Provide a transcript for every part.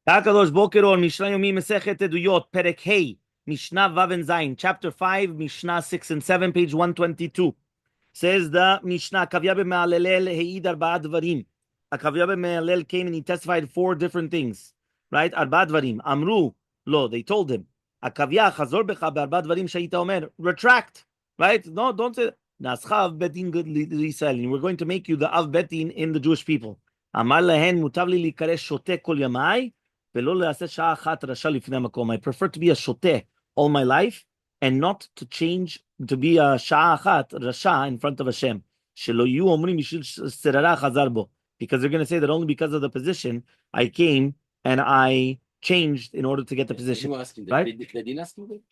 Kadosh Boker or Mishna Yomi Masechet Eduyot Perek Hey Mishnah Vav and Zayin chapter 5 Mishnah 6 and 7 page 122 says the Mishnah Kavya beMe'alel Heid Arba'a Dvarim. A Kavya beMe'alel came and he testified 4 different things, right? Arba'a Dvarim Amru Lo, they told him A Kavya Chazor Becha be'Arba'a Dvarim Sheita Omer, retract, right? No, don't say Nascha Av Betin L'Israel. We're going to make you the Av Betin in the Jewish people. Amar lehen mutav li likare shoteh kol yamai. I prefer to be a shoteh all my life and not to change to be a sha'achat rasha in front of Hashem. Because they're going to say that only because of the position I came and I changed in order to get the position. Right?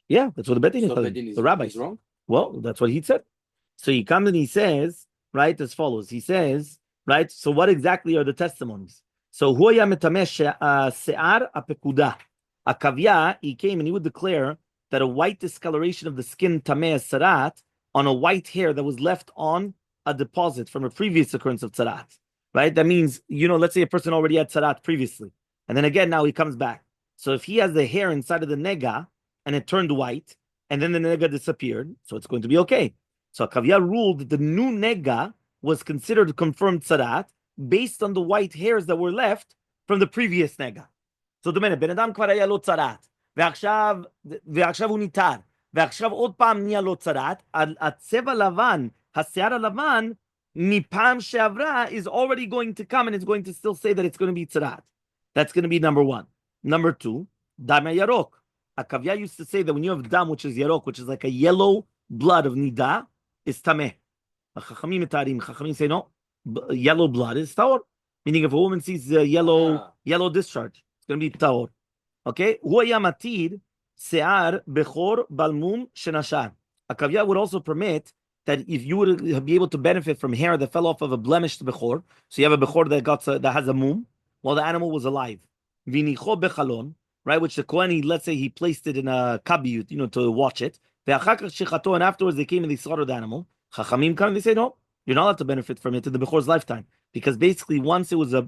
Yeah, that's what the Betin is. The rabbi is wrong. Well, that's what he said. So he comes and he says, right, as follows. He says, right, so what exactly are the testimonies? So Huaya metamesh se'ar apekuda. A kavya, he came and he would declare that a white discoloration of the skin tameh sarat on a white hair that was left on a deposit from a previous occurrence of sarat. Right? That means, let's say a person already had sarat previously, and then again now he comes back. So if he has the hair inside of the nega and it turned white, and then the nega disappeared, so it's going to be okay. So a kavya ruled that the new nega was considered confirmed sarat based on the white hairs that were left from the previous nega. So the minute, Ben Adam כבר היה לו צרת, ועכשיו הוא ניתר, ועכשיו עוד פעם נהיה לו צרת, הצבע לבן, השיער הלבן, מפעם שעברה is already going to come and it's going to still say that it's going to be צרת. That's going to be number 1. Number 2, דם הירוק. Akavya used to say that when you have dam, which is yarok, which is like a yellow blood of nida, is tameh. Chachamim say no. Yellow blood is taor, meaning if a woman sees yellow discharge, it's going to be taor. Okay, huaya matir se'ar bechor balmum shenashar. A kavya would also permit that if you would be able to benefit from hair that fell off of a blemished bechor, so you have a bechor that has a mum while the animal was alive, vinicho bechalon, right? Which the Kohen, let's say he placed it in a kabiyut, to watch it. And afterwards they came and they slaughtered the animal. Chachamim come and they say no. You're not allowed to benefit from it in the Bechor's lifetime. Because basically, once it was a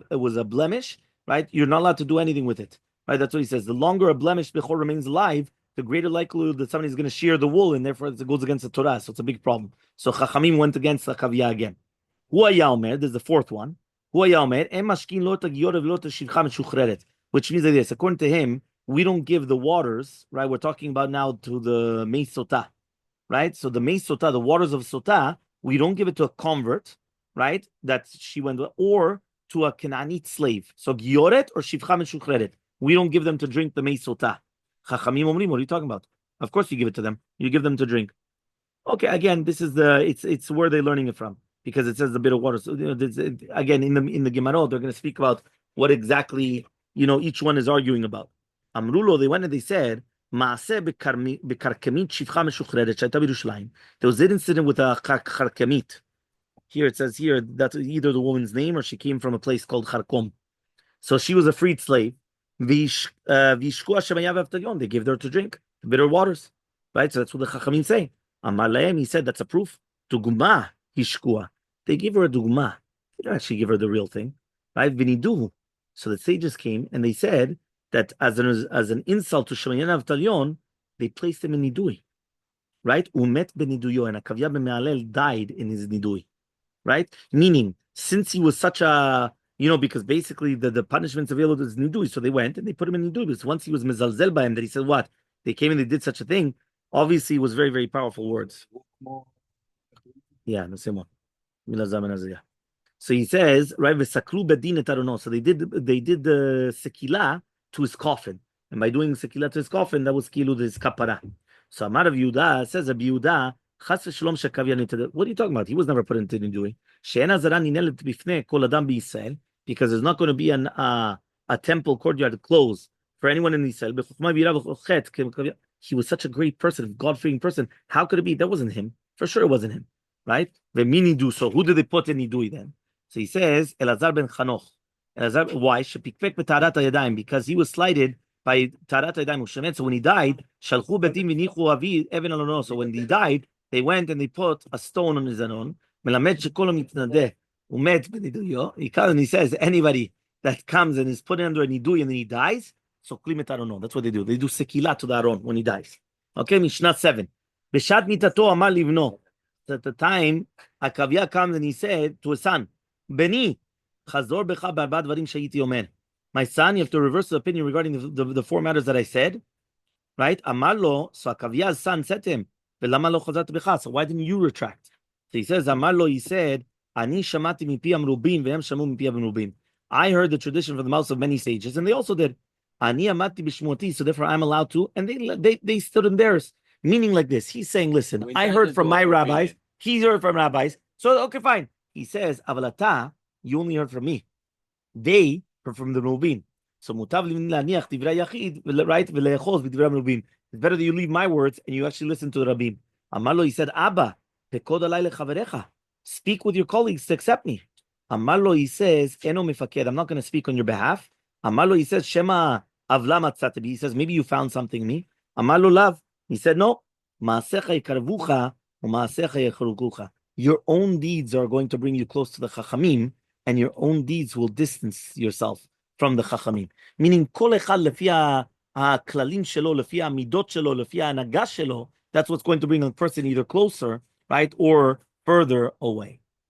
blemish, right, you're not allowed to do anything with it. Right? That's what he says. The longer a blemished Bechor remains alive, the greater likelihood that somebody's going to shear the wool, and therefore it goes against the Torah. So it's a big problem. So Chachamim went against the Kavya again. Huaya Omer, there's the 4th one. Huaya Omer, which means like this. According to him, we don't give the waters, right? We're talking about now to the Mei Sotah, right? So the Mei Sotah, the waters of Sotah, we don't give it to a convert, right? That she went, or to a Canaanite slave. So Gioret or Shivcha Meshuchreret. We don't give them to drink the Mei Sotah. Chachamim Omrim, what are you talking about? Of course you give it to them. You give them to drink. Okay, again, this is it's where they're learning it from, because it says the bit of water. So again, in the Gemara, they're going to speak about what exactly each one is arguing about. Amrulo, they went and they said, there was an incident with a charkamit. Here it says here that's either the woman's name or she came from a place called Charkom. So she was a freed slave. They gave her to drink bitter waters. Right? So that's what the Chachamim say. He said that's a proof. Dugma hishkua. They gave her a dugma. They don't actually give her the real thing. Right? Vinidu. So the sages came and they said that as an insult to Shemayana Avtalion, they placed him in Nidui, right? Umet beniduyo, and Akavya beMe'alel died in his Nidui, right? Meaning, since he was such a, because basically the punishments available is Nidui, so they went and they put him in Nidui. Because once he was mezalzel by him, that he said, what? They came and they did such a thing. Obviously, it was very, very powerful words. Yeah, the same one. So he says, right? V'saklu bedin et arono. So they did the sekila to his coffin, and by doing sekila to his coffin, that was kilu his kapara. So Amar of Yehuda says, Rabbi Yehuda, chas v'shalom shekavya nited. What are you talking about? He was never put into Nidui. She'ena zara ninelet bifnei kol adam b'Yisrael, because there's not going to be a temple courtyard closed for anyone in Israel. He was such a great person, God-fearing person. How could it be? That wasn't him. For sure, it wasn't him, right? V'minidu. So who did they put in Nidui then? So he says, Elazar ben Chanoch. Elazar, why? Because he was slighted by Tarat Yadayim. So when he died, Shalchu betim v'nichu avi even alono. So when he died, they went and they put a stone on his anon. Melamed shekol mitnadeh umet b'niduyo. He says anybody that comes and is put under a nidui and then he dies, so klimet arono. That's what they do. They do sekila to the aron when he dies. Okay, Mishnah 7. Beshat mitato amar livno. At the time, Akavia comes and he said to his son, Beni, chazor becha b'arba dvarim shayiti omer. My son, you have to reverse the opinion regarding the four matters that I said. Right? Amarlo, so Akavia's son said to him, Velama lo chazat becha. So why didn't you retract? So he says, Amarlo, he said, Ani shamati mipi amrubim vehem shamu mipi amrubim. I heard the tradition from the mouths of many sages, and they also did. Ani amati b'shmuati, so therefore I'm allowed to, and they stood in theirs. Meaning like this, he's saying, listen, I heard from my rabbis, he's heard from rabbis, so okay, fine. He says, Avalata, you only heard from me. They heard from the Rubin. So mutav laniach divrei yachid, right? V'le'echos v'divrei Rubin. It's better that you leave my words and you actually listen to the Rabbim. Amarlo, he said, Abba, tekod alai lechaverecha. Speak with your colleagues to accept me. Amarlo, he says, eno mefaked, I'm not going to speak on your behalf. Amarlo, he says, shema avla matzatabi. He says, maybe you found something in me. Amarlo, lav. He said, no. Maasecha yikarvucha u'maasecha yechrukucha. Your own deeds are going to bring you close to the Chachamim, and your own deeds will distance yourself from the Chachamim. Meaning, kol echad lefi ha'klalim shelo, lefi ha'midot shelo, lefi ha'anaga shelo, that's what's going to bring a person either closer, right, or further away.